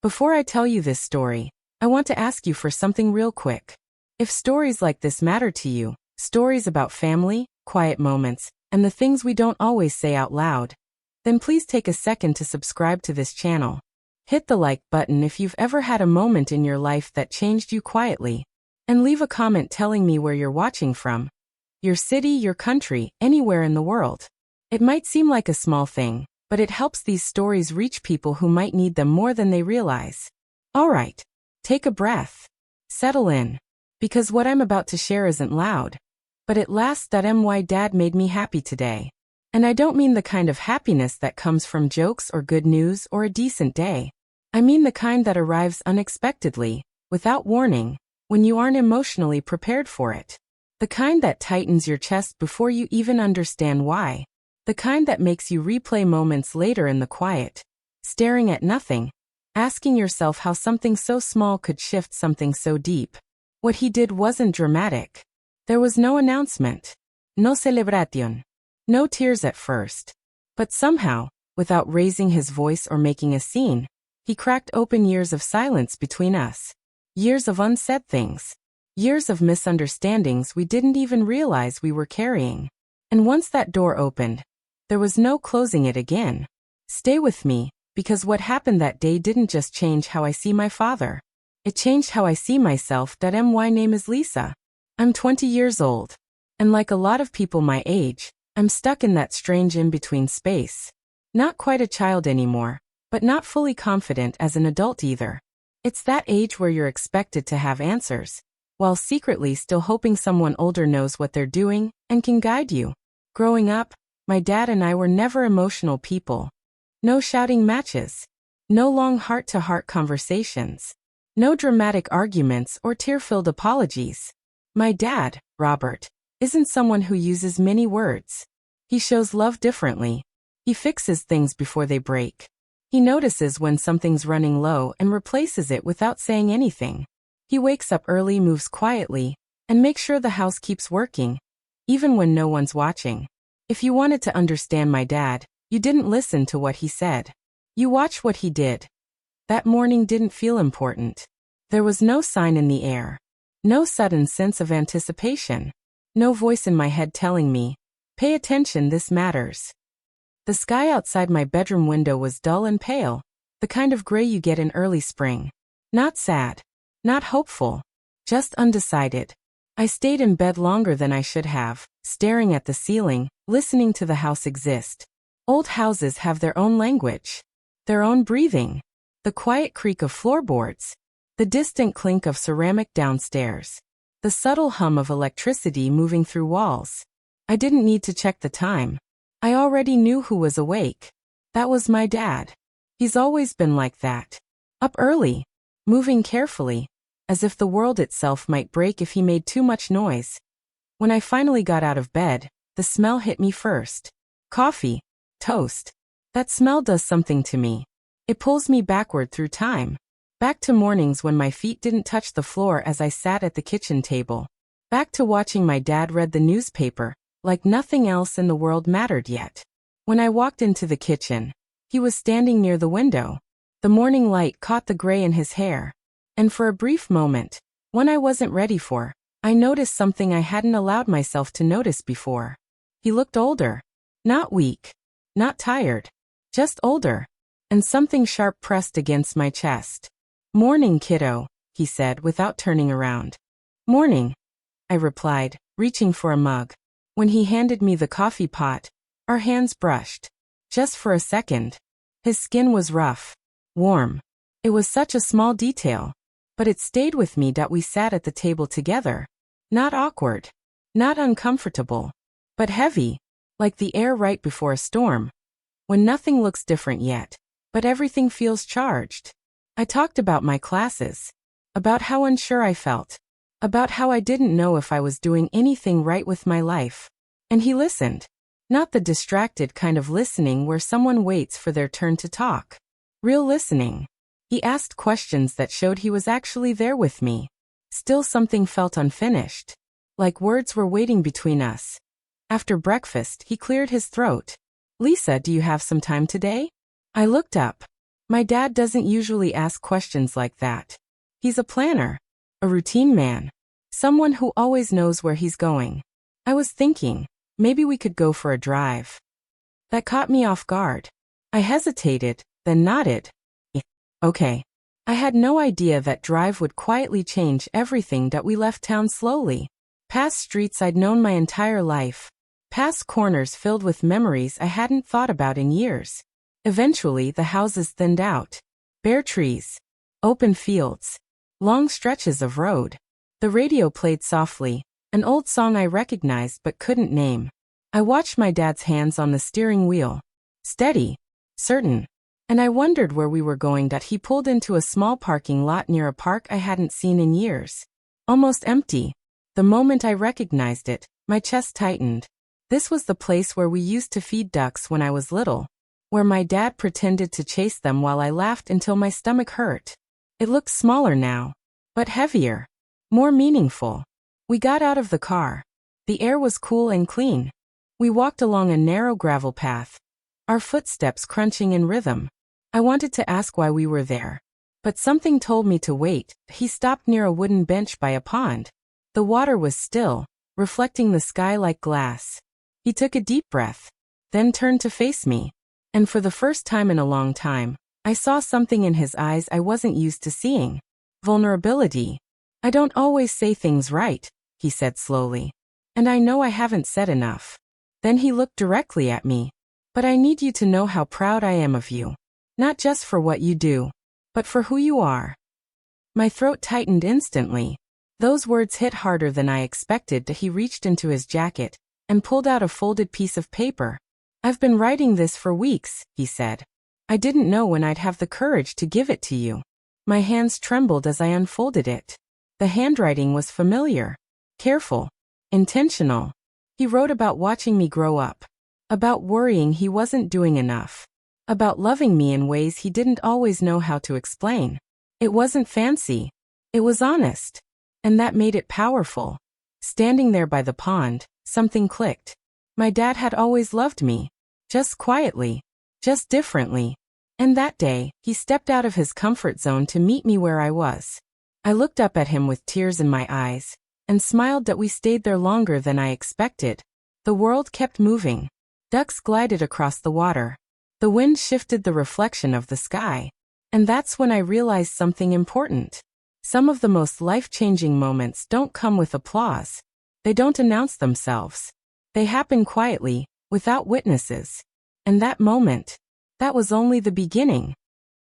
Before I tell you this story, I want to ask you for something real quick. If stories like this matter to you, stories about family, quiet moments, and the things we don't always say out loud, then please take a second to subscribe to this channel. Hit the like button if you've ever had a moment in your life that changed you quietly, and leave a comment telling me where you're watching from. Your city, your country, anywhere in the world. It might seem like a small thing, but it helps these stories reach people who might need them more than they realize. Alright, take a breath. Settle in. Because what I'm about to share isn't loud. But it lasts. My dad made me happy today. And I don't mean the kind of happiness that comes from jokes or good news or a decent day. I mean the kind that arrives unexpectedly, without warning, when you aren't emotionally prepared for it. The kind that tightens your chest before you even understand why. The kind that makes you replay moments later in the quiet, staring at nothing, asking yourself how something so small could shift something so deep. What he did wasn't dramatic. There was no announcement, no celebración, no tears at first. But somehow, without raising his voice or making a scene, he cracked open years of silence between us. Years of unsaid things. Years of misunderstandings we didn't even realize we were carrying. And once that door opened, there was no closing it again. Stay with me, because what happened that day didn't just change how I see my father. It changed how I see myself. My name is Lisa. I'm 20 years old. And like a lot of people my age, I'm stuck in that strange in-between space. Not quite a child anymore, but not fully confident as an adult either. It's that age where you're expected to have answers, while secretly still hoping someone older knows what they're doing and can guide you. Growing up, my dad and I were never emotional people. No shouting matches. No long heart-to-heart conversations. No dramatic arguments or tear-filled apologies. My dad, Robert, isn't someone who uses many words. He shows love differently. He fixes things before they break. He notices when something's running low and replaces it without saying anything. He wakes up early, moves quietly, and makes sure the house keeps working, even when no one's watching. If you wanted to understand my dad, you didn't listen to what he said. You watched what he did. That morning didn't feel important. There was no sign in the air. No sudden sense of anticipation. No voice in my head telling me, "Pay attention, this matters." The sky outside my bedroom window was dull and pale, the kind of gray you get in early spring. Not sad. Not hopeful. Just undecided. I stayed in bed longer than I should have, staring at the ceiling, listening to the house exist. Old houses have their own language. Their own breathing. The quiet creak of floorboards. The distant clink of ceramic downstairs. The subtle hum of electricity moving through walls. I didn't need to check the time. I already knew who was awake. That was my dad. He's always been like that. Up early. Moving carefully, as if the world itself might break if he made too much noise. When I finally got out of bed, the smell hit me first. Coffee. Toast. That smell does something to me. It pulls me backward through time. Back to mornings when my feet didn't touch the floor as I sat at the kitchen table. Back to watching my dad read the newspaper, like nothing else in the world mattered yet. When I walked into the kitchen, he was standing near the window. The morning light caught the gray in his hair. And for a brief moment, one I wasn't ready for, I noticed something I hadn't allowed myself to notice before. He looked older. Not weak. Not tired. Just older. And something sharp pressed against my chest. "Morning, kiddo," he said without turning around. "Morning," I replied, reaching for a mug. When he handed me the coffee pot, our hands brushed. Just for a second. His skin was rough. Warm. It was such a small detail, but it stayed with me. We sat at the table together. Not awkward. Not uncomfortable. But heavy. Like the air right before a storm. When nothing looks different yet, but everything feels charged. I talked about my classes. About how unsure I felt. About how I didn't know if I was doing anything right with my life. And he listened. Not the distracted kind of listening where someone waits for their turn to talk. Real listening. He asked questions that showed he was actually there with me. Still something felt unfinished. Like words were waiting between us. After breakfast, he cleared his throat. "Lisa, do you have some time today?" I looked up. My dad doesn't usually ask questions like that. He's a planner, a routine man, someone who always knows where he's going. I was thinking, maybe we could go for a drive. That caught me off guard. I hesitated, then nodded. Okay. I had no idea that drive would quietly change everything that we left town slowly. Past streets I'd known my entire life. Past corners filled with memories I hadn't thought about in years. Eventually the houses thinned out. Bare trees. Open fields. Long stretches of road. The radio played softly, an old song I recognized but couldn't name. I watched my dad's hands on the steering wheel. Steady. Certain. And I wondered where we were going that he pulled into a small parking lot near a park I hadn't seen in years. Almost empty. The moment I recognized it, my chest tightened. This was the place where we used to feed ducks when I was little, where my dad pretended to chase them while I laughed until my stomach hurt. It looked smaller now, but heavier, more meaningful. We got out of the car. The air was cool and clean. We walked along a narrow gravel path, our footsteps crunching in rhythm. I wanted to ask why we were there, but something told me to wait. He stopped near a wooden bench by a pond. The water was still, reflecting the sky like glass. He took a deep breath, then turned to face me. And for the first time in a long time, I saw something in his eyes I wasn't used to seeing. Vulnerability. I don't always say things right, he said slowly. And I know I haven't said enough. Then he looked directly at me. But I need you to know how proud I am of you. Not just for what you do, but for who you are. My throat tightened instantly. Those words hit harder than I expected. He reached into his jacket and pulled out a folded piece of paper. I've been writing this for weeks, he said. I didn't know when I'd have the courage to give it to you. My hands trembled as I unfolded it. The handwriting was familiar, careful, intentional. He wrote about watching me grow up, about worrying he wasn't doing enough, about loving me in ways he didn't always know how to explain. It wasn't fancy. It was honest. And that made it powerful. Standing there by the pond, something clicked. My dad had always loved me. Just quietly. Just differently. And that day, he stepped out of his comfort zone to meet me where I was. I looked up at him with tears in my eyes, and smiled that we stayed there longer than I expected. The world kept moving. Ducks glided across the water. The wind shifted the reflection of the sky. And that's when I realized something important. Some of the most life-changing moments don't come with applause. They don't announce themselves. They happen quietly, without witnesses. And that moment, that was only the beginning.